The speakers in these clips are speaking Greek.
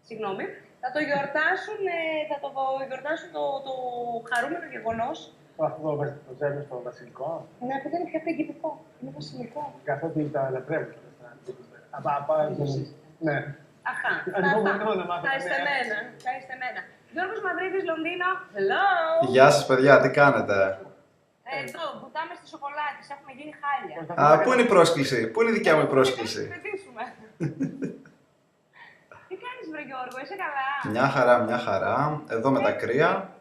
Συγγνώμη. Θα το γιορτάσουν, το χαρούμενο γεγονός. Αυτό το ζεύγο στο βασιλικό. Ναι, που δεν είναι πιο πριγκιπικό. Είναι βασιλικό. Καθότι τα λατρεύουν. Ναι. Αχα. Τα εστεμένα. Γιώργος Μαυρίδης, Λονδίνο. Hello. Γεια σας παιδιά, τι κάνετε? Εδώ, βουτάμε στις σοκολάτες, έχουμε γίνει χάλια. Α, πού είναι η πρόσκληση, πού είναι η δικιά μου η πρόσκληση? Τι κάνεις βρε Γιώργο, είσαι καλά? Μια χαρά, μια χαρά. Εδώ με τα κρύα.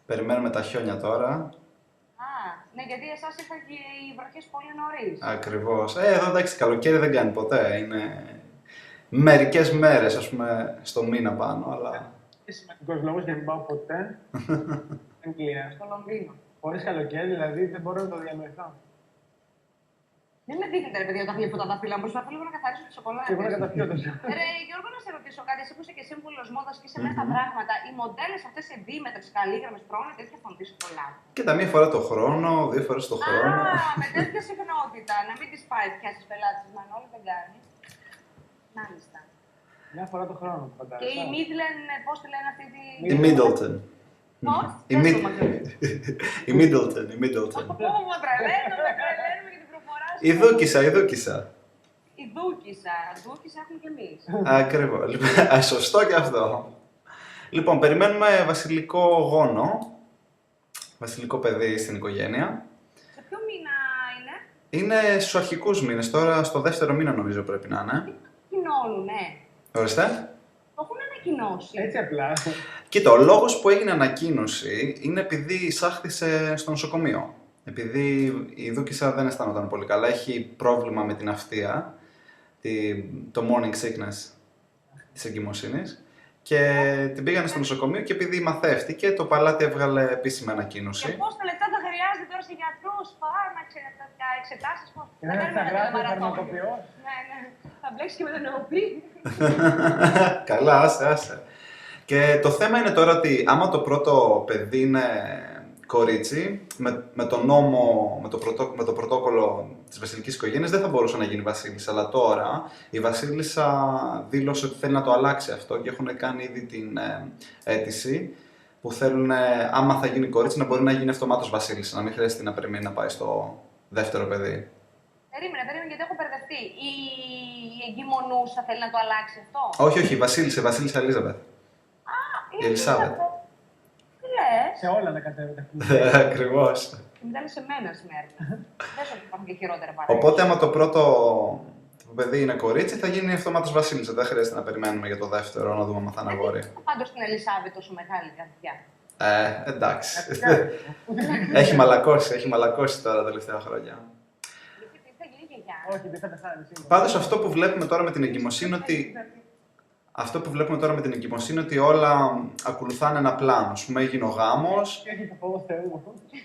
Περιμένουμε τα χιόνια τώρα. Α, ναι, γιατί εσάς ήρθαν και οι βροχές πολύ νωρίς. Ακριβώς. Εδώ εντάξει, καλοκαίρι δεν κάνει ποτέ. Είναι μερικές μέρες, ας πούμε, στο μήνα πάνω, αλλά... Είναι σημαντικός λόγος για να μην πάω ποτέ στην Αγγλία. Στο Λονδίνο. Χωρίς καλοκαίρι, δηλαδή δεν μπορώ να το διανοηθώ. Δεν με δείχνετε ρε παιδιά όταν γλύφω τα δάχτυλα μου, προσπαθώ λίγο να καθαρίσω τις σοκολάτες. Και εγώ να καταπιώ τόσο. Ρε Γιώργο, να σε ρωτήσω κάτι, εσύ που είσαι και σύμβουλος μόδας και είσαι μέσα στα πράγματα, οι μοντέλες αυτές σε δίμετρες, καλύγραμμες, τρώνε τέτοια φωνή σοκολάτα? Κοίτα, μία φορά το χρόνο, 2 φορές το χρόνο. Α, με τέτοια συχνότητα, να μην τις πάει πια στις πελάτες μας, όλοι δεν κάνει. Μάλιστα. Μια φορά το χρόνο, φαντάζομαι. Και η Midland, πώς τη λένε αυτή τη... Η Middleton. Πώς? Η Middleton, η Middleton. Πω, με τρελαίνουμε για την προφορά σου. Η Δούκισσα, η Δούκισσα. Η Δούκισσα. Δούκισσα έχουμε κι εμείς. Ακριβώς. Σωστό και αυτό. Λοιπόν, περιμένουμε βασιλικό γόνο. Βασιλικό παιδί στην οικογένεια. Σε ποιο μήνα είναι? Είναι στους αρχικούς μήνες, τώρα στο δεύτερο μήνα νομίζω πρέπει να είναι. Τι ανακοινώνουν, ναι. Ορίστε. Το έχουν ανακοινώσει. Έτσι απλά. Κοίτα, ο λόγος που έγινε ανακοίνωση είναι επειδή εισάχθησε στο νοσοκομείο. Επειδή η Δούκισσα δεν αισθάνονταν πολύ καλά, έχει πρόβλημα με την αυτεία, το morning sickness της εγκυμοσύνης, και την πήγανε στο νοσοκομείο και επειδή μαθεύτηκε, το παλάτι έβγαλε επίσημη ανακοίνωση. Και πόσα λεπτά θα χρειάζεται τώρα σε γιατρούς, φάρμακα, εξετάσεις, πώς? Και δεν θα γράφει φαρμακοποιός. Ναι, ναι. Θα μπλέξεις και με τον νεοπή. Καλά, άσε. Και το θέμα είναι τώρα ότι άμα το πρώτο παιδί είναι κορίτσι, με το νόμο, με το πρωτόκολλο της βασιλικής οικογένειας δεν θα μπορούσε να γίνει βασίλισσα. Αλλά τώρα η βασίλισσα δήλωσε ότι θέλει να το αλλάξει αυτό και έχουν κάνει ήδη την αίτηση που θέλουν, άμα θα γίνει κορίτσι, να μπορεί να γίνει αυτομάτως βασίλισσα, να μην χρειάζεται να περιμένει να πάει στο δεύτερο παιδί. Περίμενε, γιατί έχω μπερδευτεί. Η εγκυμονούσα θέλει να το αλλάξει αυτό? Όχι, η βασίλισσα Ελίζαβεθ. Η Ελισάβετ. Τι λες? Σε όλα να κατέβεται. Ακριβώς. Και μετά είναι σε μένα σήμερα. Δεν σου υπάρχουν και χειρότερα παράδειγμα. Οπότε, άμα το πρώτο παιδί είναι κορίτσι, θα γίνει αυτομάτως βασίλισσα. Δεν χρειάζεται να περιμένουμε για το δεύτερο, να δούμε αν θα είναι αγόρι. Πάντως στην Ελισάβετ τόσο μεγάλη καρδιά. Εντάξει. Έχει μαλακώσει τώρα τα τελευταία χρόνια. Γιατί θα γίνει γιαγιά. Όχι, δεν θα πεθάνει σίγουρα. Πάντως αυτό που βλέπουμε τώρα με την εγκυμοσύνη ότι όλα ακολουθάνε ένα πλάνο. Ας πούμε, έγινε ο γάμος. Έχει το φόβο Θεού. Τι.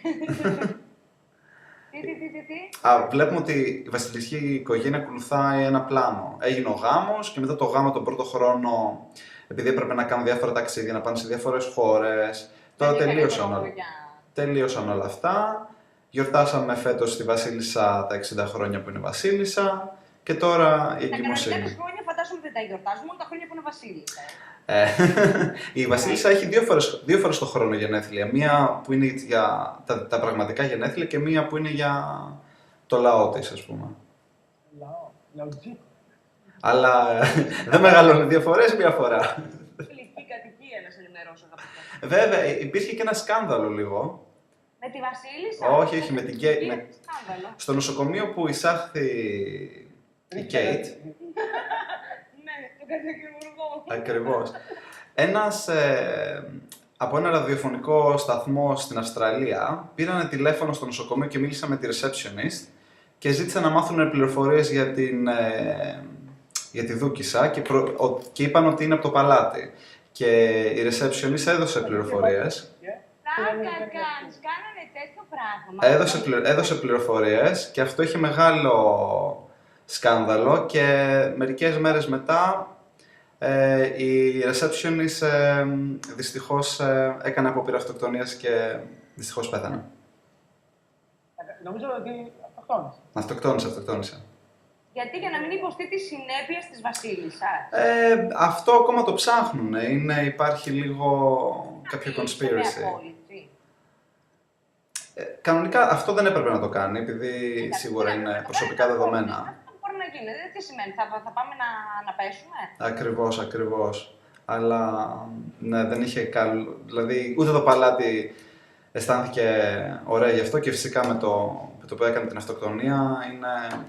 Βλέπουμε ότι η βασιλική οικογένεια ακολουθάει ένα πλάνο. Έγινε ο γάμος και μετά το γάμο τον πρώτο χρόνο, επειδή έπρεπε να κάνουν διάφορα ταξίδια, να πάνε σε διάφορες χώρες. Τώρα τελείωσαν όλα αυτά. Γιορτάσαμε φέτος τη βασίλισσα τα 60 χρόνια που είναι βασίλισσα και τώρα η εγκυμοσύνη. Τα κανονικά χρόνια φαντάζομαι δεν τα γιορτάζουμε, μόνο τα χρόνια που είναι βασίλισσα. Η βασίλισσα έχει δύο φορές το χρόνο γενέθλια. Μία που είναι για τα πραγματικά γενέθλια και μία που είναι για το λαό της, ας πούμε. Λαουτζίκο. Αλλά δεν μεγαλώνει 2 φορές, 1 φορά. Φιλική κατοικία, να σε ενημερώσω αγαπητέ. Βέβαια, υπήρχε και ένα σκάνδαλο λίγο. Με τη βασίλισσα. Όχι, με την Κέιτ. Στο νοσοκομείο που εισάχθη η Κέιτ. Ναι, το κατοικιουργό. Ακριβώς. Από ένα ραδιοφωνικό σταθμό στην Αυστραλία πήρανε τηλέφωνο στο νοσοκομείο και μίλησαν με τη receptionist και ζήτησαν να μάθουν πληροφορίες για τη Δούκισσα και είπαν ότι είναι από το παλάτι. Και η receptionist έδωσε πληροφορίες. Κάνανε τέτοιο πράγμα. Έδωσε πληροφορίες και αυτό είχε μεγάλο σκάνδαλο και μερικές μέρες μετά η receptionist δυστυχώς έκανε απόπειρα αυτοκτονίας και δυστυχώς πέθανε. Νομίζω ότι αυτοκτόνησε. Αυτοκτόνησε. Γιατί για να μην υποστεί τις συνέπειες της βασίλισσας. Αυτό ακόμα το ψάχνουν. Υπάρχει λίγο κάποιο conspiracy. Κανονικά αυτό δεν έπρεπε να το κάνει, επειδή σίγουρα είναι προσωπικά δεδομένα. Αυτό μπορεί να γίνει. Τι σημαίνει, θα πάμε να πέσουμε. Ακριβώς. Αλλά ναι, δεν είχε καλό. Δηλαδή, ούτε το παλάτι αισθάνθηκε ωραία γι' αυτό και φυσικά με το που έκανε την αυτοκτονία,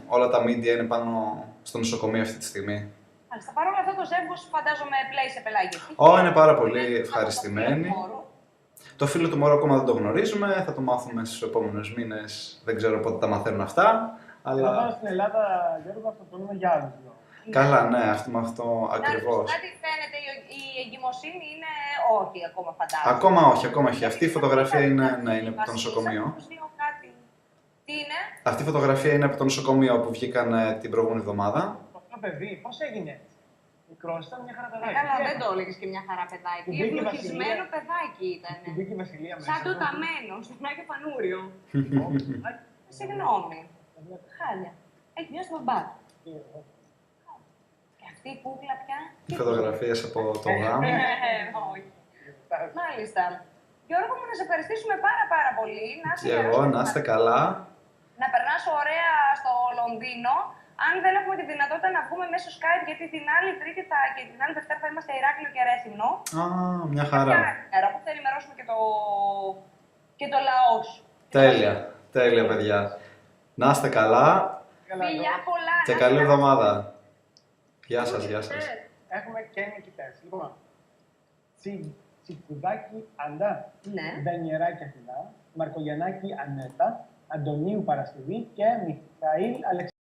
όλα τα media είναι πάνω στο νοσοκομείο αυτή τη στιγμή. Μάλιστα. Παρ' όλα αυτά το ζεύγος φαντάζομαι πλέει σε πελάγες. Είναι πάρα πολύ ευχαριστημένοι. Το φίλο του μωρό ακόμα δεν το γνωρίζουμε, θα το μάθουμε στους επόμενους μήνες. Δεν ξέρω πότε τα μαθαίνουν αυτά. Αλλά... Εδώ στην Ελλάδα, Γιώργο, αυτοκτονούμε για άλλους λόγους. Καλά, ναι, αυτό ακριβώς. Κάτι φαίνεται, η εγκυμοσύνη είναι όχι ακόμα φαντάζομαι. Ακόμα όχι. Αυτή η φωτογραφία είναι από το νοσοκομείο. Τι είναι? Αυτή η φωτογραφία είναι από το νοσοκομείο που βγήκαν την προηγούμενη εβδομάδα. Αυτό παιδί, πώς έγινε έτσι. Μικρός ήταν μια χαρά παιδάκι. Καλά, δεν το έλεγες και μια χαρά παιδάκι. Ευλογισμένο παιδάκι ήταν. Την μπήκε η Βασιλεία μέσα. Σαν το ταμένο, στο Νάκη Πανούριο. Συγγνώμη. Χάλια. Έχει νιώσει τον μπάτ. Και αυτή η κούκλα πια. Οι φωτογραφίες από το γάμο. Όχι. Μάλιστα. Γιώργο μου, να σε ευχαριστήσουμε πάρα πολύ. Και εγώ, να είστε καλά. Να περνάς ωραία στο Λονδίνο. Αν δεν έχουμε τη δυνατότητα να βγούμε μέσω Skype, γιατί την άλλη Τρίτη και την άλλη Δευτέρα θα είμαστε Ηράκλειο και Ρέθυμνο. Μια χαρά. Που θα ενημερώσουμε και το λαό σου. Τέλεια, παιδιά. Να είστε καλά. Φιλιά πολλά. Και καλή εβδομάδα. Γεια σας. Έχουμε και νικητές. Λοιπόν, Τσικουδάκη Αντά, Δανιεράκη Αθηνά, Μαρκογιαννάκη Ανέτα, Αντωνίου Παρασκευή και Μιχαήλ Αλεξανδρίου.